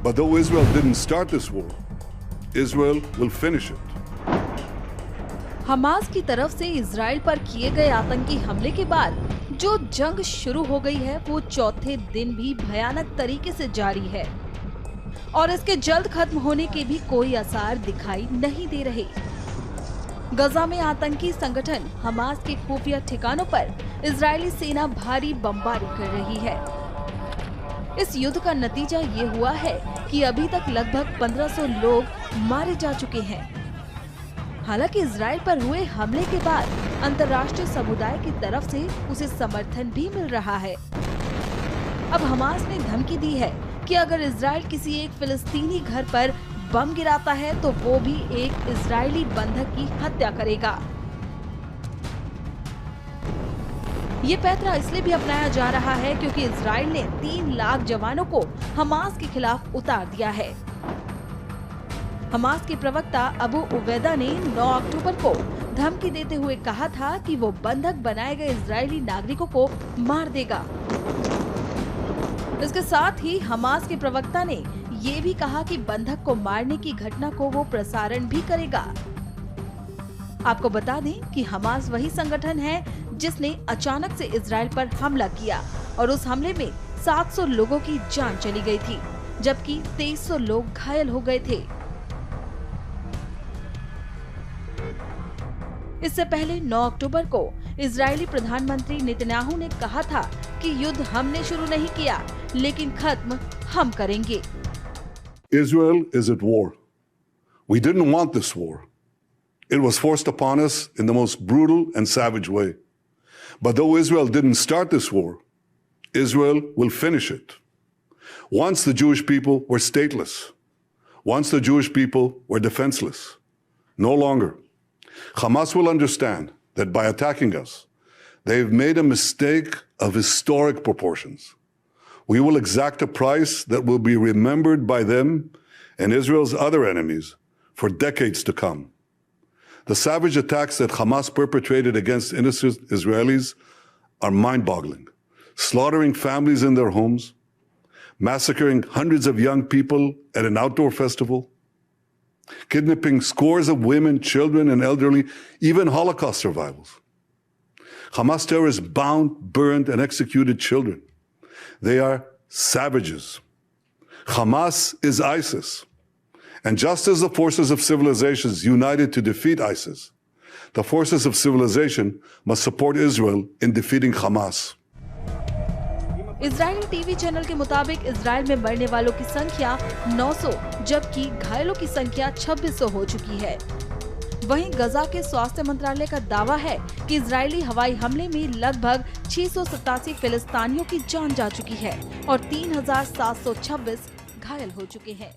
But though Israel didn't start this war, Israel will finish it. Hamas की तरफ से Israel पर किए गए आतंकी हमले के बाद जो जंग शुरू हो गई है वो चौथे दिन भी भयानक तरीके से जारी है और इसके जल्द खत्म होने के भी कोई आसार दिखाई नहीं दे रहे। गजा में आतंकी संगठन हमास के खुफिया ठिकानों पर इजरायली सेना भारी बमबारी कर रही है। इस युद्ध का नतीजा ये हुआ है कि अभी तक लगभग 1500 लोग मारे जा चुके हैं। हालांकि इजराइल पर हुए हमले के बाद अंतर्राष्ट्रीय समुदाय की तरफ से उसे समर्थन भी मिल रहा है। अब हमास ने धमकी दी है कि अगर इजराइल किसी एक फिलिस्तीनी घर पर बम गिराता है तो वो भी एक इजरायली बंधक की हत्या करेगा। ये पैंतरा इसलिए भी अपनाया जा रहा है क्योंकि इजराइल ने 3 लाख जवानों को हमास के खिलाफ उतार दिया है। हमास के प्रवक्ता अबू उबैदा ने 9 अक्टूबर को धमकी देते हुए कहा था कि वो बंधक बनाए गए इजरायली नागरिकों को मार देगा। इसके साथ ही हमास के प्रवक्ता ने ये भी कहा कि बंधक को मारने की घटना को वो प्रसारण भी करेगा। आपको बता दें कि हमास वही संगठन है जिसने अचानक से इजराइल पर हमला किया और उस हमले में 700 लोगों की जान चली गई थी, जबकि 2300 लोग घायल हो गए थे। इससे पहले 9 अक्टूबर को इजरायली प्रधानमंत्री नेतन्याहू ने कहा था कि युद्ध हमने शुरू नहीं किया, लेकिन खत्म हम करेंगे। Israel is at war. We didn't want this war. It was forced upon us in the most brutal and savage way. But though Israel didn't start this war, Israel will finish it. Once the Jewish people were stateless. Once the Jewish people were defenseless. No longer. Hamas will understand that by attacking us, they've made a mistake of historic proportions. We will exact a price that will be remembered by them and Israel's other enemies for decades to come. The savage attacks that Hamas perpetrated against innocent Israelis are mind-boggling, slaughtering families in their homes, massacring hundreds of young people at an outdoor festival, kidnapping scores of women, children, and elderly, even Holocaust survivors. Hamas terrorists bound, burned, and executed children. They are savages. Hamas is ISIS. And just as the forces of civilizations united to defeat ISIS, the forces of civilization must support Israel in defeating Hamas. Israeli TV channel के मुताबिक Israel में मरने वालों की संख्या 900 जबकि घायलों की संख्या 2600 हो चुकी है। वहीं गजा के स्वास्थ्य मंत्रालय का दावा है कि इजरायली हवाई हमले में लगभग 687 फिलिस्तीनियों की जान जा चुकी है और 3726 घायल हो चुके हैं।